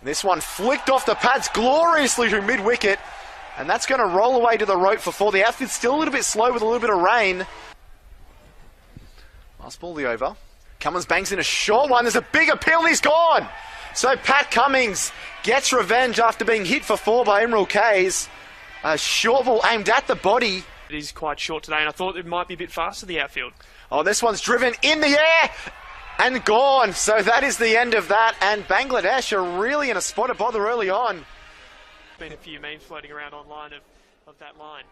This one flicked off the pads gloriously to mid-wicket. And that's going to roll away to the rope for 4. The outfit's still a little bit slow with a little bit of rain. Last ball the over. Cummins bangs in a short one. There's a big appeal and he's gone. So Pat Cummins gets revenge after being hit for 4 by Emerald Kays. A short ball aimed at the body. It is quite short today, and I thought it might be a bit faster, the outfield. Oh, this one's driven in the air and gone. So that is the end of that. And Bangladesh are really in a spot of bother early on. Been a few memes floating around online of that line.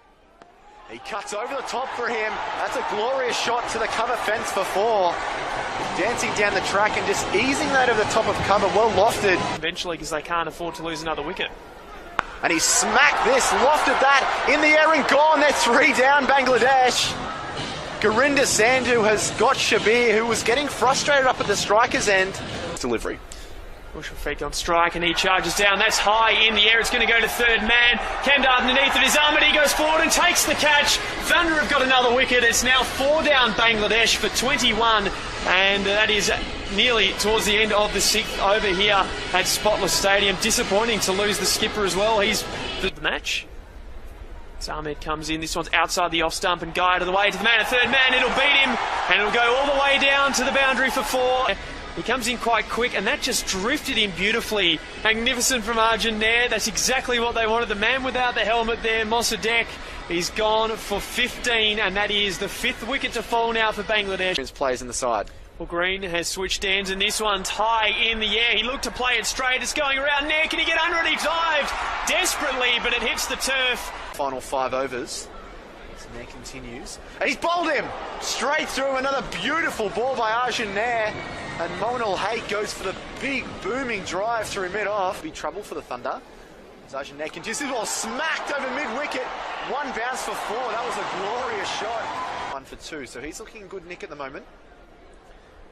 He cuts over the top for him. That's a glorious shot to the cover fence for 4. Dancing down the track and just easing that over the top of cover, well lofted. Eventually, because they can't afford to lose another wicket. And he smacked this, lofted that, in the air and gone. They're 3 down, Bangladesh. Gurinder Sandhu has got Shabir, who was getting frustrated up at the striker's end. Delivery. Bushel feet on strike and he charges down. That's high in the air. It's going to go to third man. Kemdar underneath it. His arm and he goes forward and takes the catch. Thunder have got another wicket. It's now 4 down Bangladesh for 21. And that is nearly towards the end of the 6th over here at Spotless Stadium. Disappointing to lose the skipper as well. He's the match. Ahmed comes in. This one's outside the off stump and Guy to the way to the man. A third man. It'll beat him and it'll go all the way down to the boundary for 4. He comes in quite quick, and that just drifted in beautifully. Magnificent from Arjun there. That's exactly what they wanted. The man without the helmet there, Mossadegh, he's gone for 15, and that is the 5th wicket to fall now for Bangladesh. Players in the side. Well, Green has switched ends, and this one's high in the air. He looked to play it straight. It's going around there. Can he get under it? He dived desperately, but it hits the turf. Final 5 overs. Nair continues. And he's bowled him straight through. Another beautiful ball by Arjun Nair. And Moinul Haque goes for the big booming drive through mid-off. Be trouble for the Thunder. As Arjun Nair continues. This ball smacked over mid-wicket. 1 bounce for 4. That was a glorious shot. 1 for 2. So he's looking in good nick at the moment.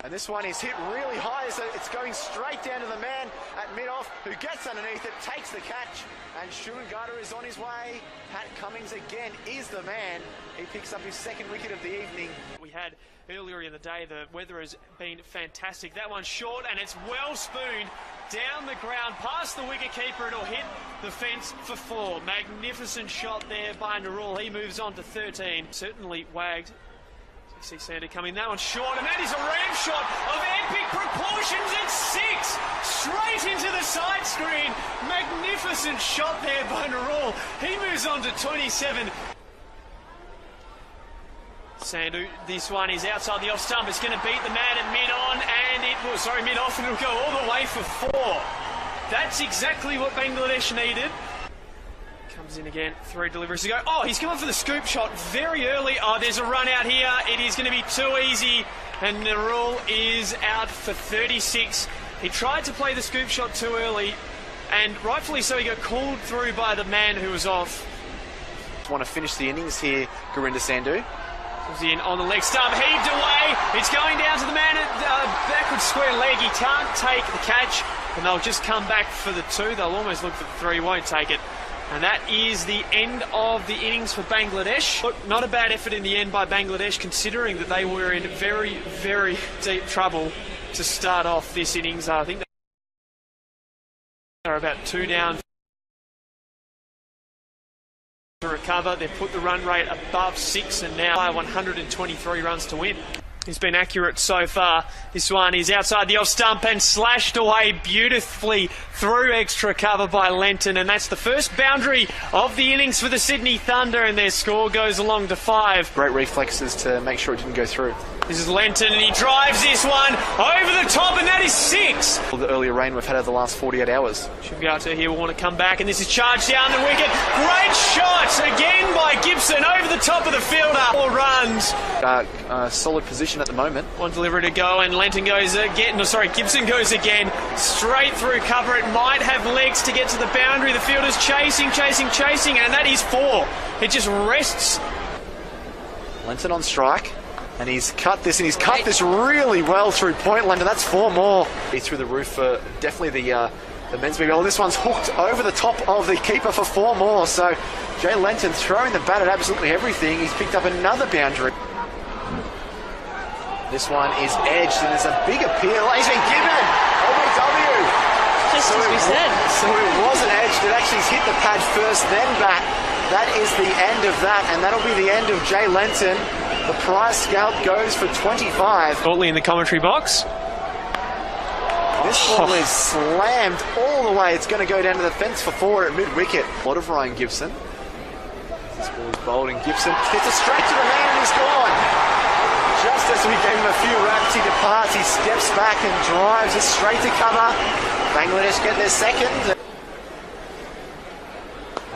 And this one is hit really high, so it's going straight down to the man at mid-off, who gets underneath it, takes the catch, and Shurangada is on his way. Pat Cummins again is the man. He picks up his 2nd wicket of the evening. We had earlier in the day, the weather has been fantastic. That one's short, and it's well spooned down the ground, past the wicketkeeper. It'll hit the fence for 4. Magnificent shot there by Narul. He moves on to 13. Certainly wagged. See Sander coming, that one's short, and that is a ramp shot of epic proportions at 6, straight into the side screen. Magnificent shot there by Narul. He moves on to 27. Sandhu, this one is outside the off stump. It's going to beat the man at mid-on, and it will, mid-off, and it'll go all the way for 4. That's exactly what Bangladesh needed. Comes in again, 3 deliveries to go. Oh, he's coming for the scoop shot very early. Oh, there's a run out here. It is going to be too easy, and Narul is out for 36. He tried to play the scoop shot too early, and rightfully so, he got called through by the man who was off. Want to finish the innings here, Gurinder Sandhu. Comes in on the leg stump, heaved away. It's going down to the man at backward square leg. He can't take the catch, and they'll just come back for the 2. They'll almost look for the 3, won't take it. And that is the end of the innings for Bangladesh. Look, not a bad effort in the end by Bangladesh, considering that they were in very, very deep trouble to start off this innings. I think they're about 2 down to recover. They've put the run rate above 6 and now 123 runs to win. He's been accurate so far. This one is outside the off stump and slashed away beautifully through extra cover by Lenton, and that's the first boundary of the innings for the Sydney Thunder, and their score goes along to 5. Great reflexes to make sure it didn't go through. This is Lenton, and he drives this one over the top, and that is 6. All the earlier rain we've had over the last 48 hours. Shivgata here will want to come back, and this is charged down the wicket. Great shot again by Gibson over the top of the fielder. 4 runs. Solid position at the moment. 1 delivery to go, and Lenton goes again. Gibson goes again. Straight through cover. It might have legs to get to the boundary. The fielder's chasing, and that is 4. It just rests. Lenton on strike. And he's cut this, really well through Pointland, and that's 4 more. He's through the roof for definitely the men's BBL. This one's hooked over the top of the keeper for 4 more. So Jay Lenton throwing the bat at absolutely everything. He's picked up another boundary. This one is edged, and there's a big appeal. He's been given OBW. just as we said. So it wasn't edged, it actually hit the pad first, then back. That is the end of that, and that'll be the end of Jay Lenton. The prize scout goes for 25. Shortly in the commentary box. This ball is slammed all the way. It's going to go down to the fence for 4 at mid-wicket. A lot of Ryan Gibson. This ball is bowled, and Gibson gets it straight to the man, and he's gone. Just as we gave him a few raps, he departs. He steps back and drives it straight to cover. Bangladesh get their second.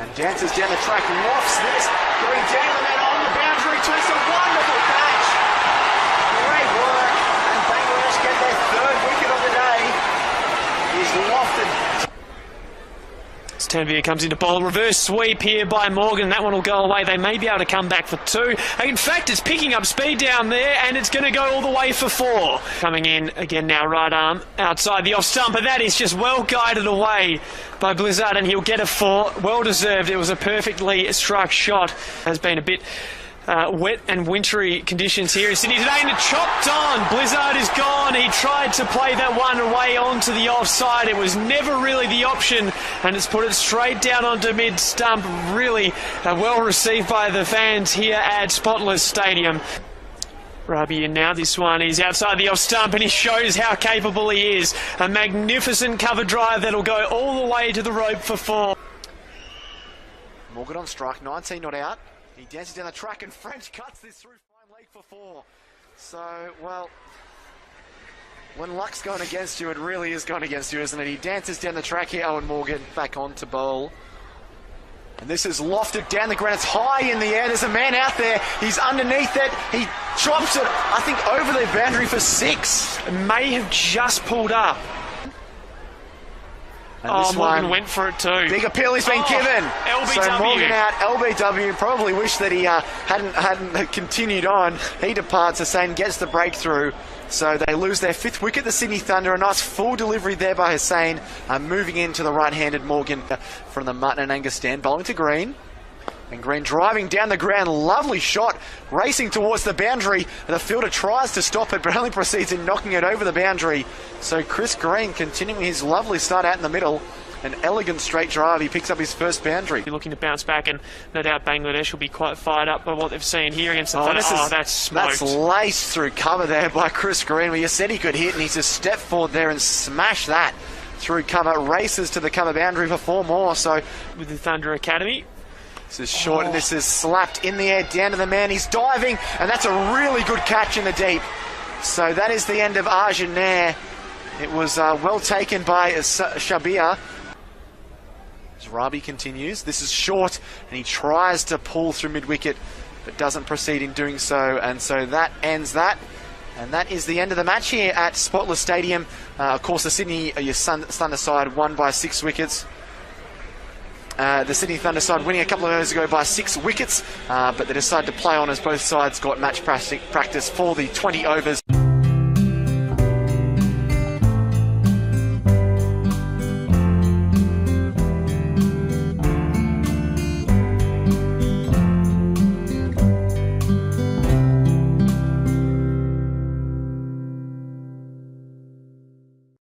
And dances down the track, lofts this, going down the man on the boundary, twists a wonderful catch. Great work, and Bangladesh get their 3rd wicket of the day. He's lofted. Tanvir comes into bowl. Reverse sweep here by Morgan. That one will go away. They may be able to come back for 2. In fact, it's picking up speed down there, and it's going to go all the way for 4. Coming in again now, right arm outside the off stump, and that is just well guided away by Blizzard, and he'll get a 4. Well deserved. It was a perfectly struck shot. Has been a bit wet and wintry conditions here in Sydney today, and it chopped on. Blizzard is gone. He tried to play that one away onto the offside. It was never really the option, and it's put it straight down onto mid-stump. Really well received by the fans here at Spotless Stadium. Rabi in now. This one is outside the off-stump, and he shows how capable he is. A magnificent cover drive that'll go all the way to the rope for 4. Morgan on strike, 19 not out. He dances down the track, and French cuts this through fine leg for 4. So, well, when luck's going against you, it really is going against you, isn't it? He dances down the track here, Owen Morgan, back on to bowl. And this is lofted down the ground. It's high in the air. There's a man out there. He's underneath it. He chops it, I think, over the boundary for 6. It may have just pulled up. And this Morgan one went for it too. Big appeal he's been given. LBW. So Morgan out, LBW. Probably wish that he hadn't continued on. He departs. Hussain gets the breakthrough. So they lose their 5th wicket, the Sydney Thunder. A nice full delivery there by Hussain. Moving into the right-handed Morgan from the Mutton and Angus stand. Bowling to Green. And Green driving down the ground. Lovely shot. Racing towards the boundary. The fielder tries to stop it, but only proceeds in knocking it over the boundary. So Chris Green continuing his lovely start out in the middle. An elegant straight drive. He picks up his first boundary. Looking to bounce back, and no doubt Bangladesh will be quite fired up by what they've seen here against the Thunder. That's smoked. That's laced through cover there by Chris Green. Well, you said he could hit, and he's just stepped forward there and smashed that through cover. Races to the cover boundary for 4 more. So with the Thunder Academy. This is short, and this is slapped in the air down to the man. He's diving, and that's a really good catch in the deep. So that is the end of Arjun Nair. It was well taken by Shabir. As Rabi continues, this is short, and he tries to pull through mid-wicket, but doesn't proceed in doing so. And so that ends that. And that is the end of the match here at Spotless Stadium. Of course, the Sydney Thunder side won by 6 wickets. The Sydney Thunder side winning a couple of overs ago by 6 wickets, but they decided to play on as both sides got match practice for the 20 overs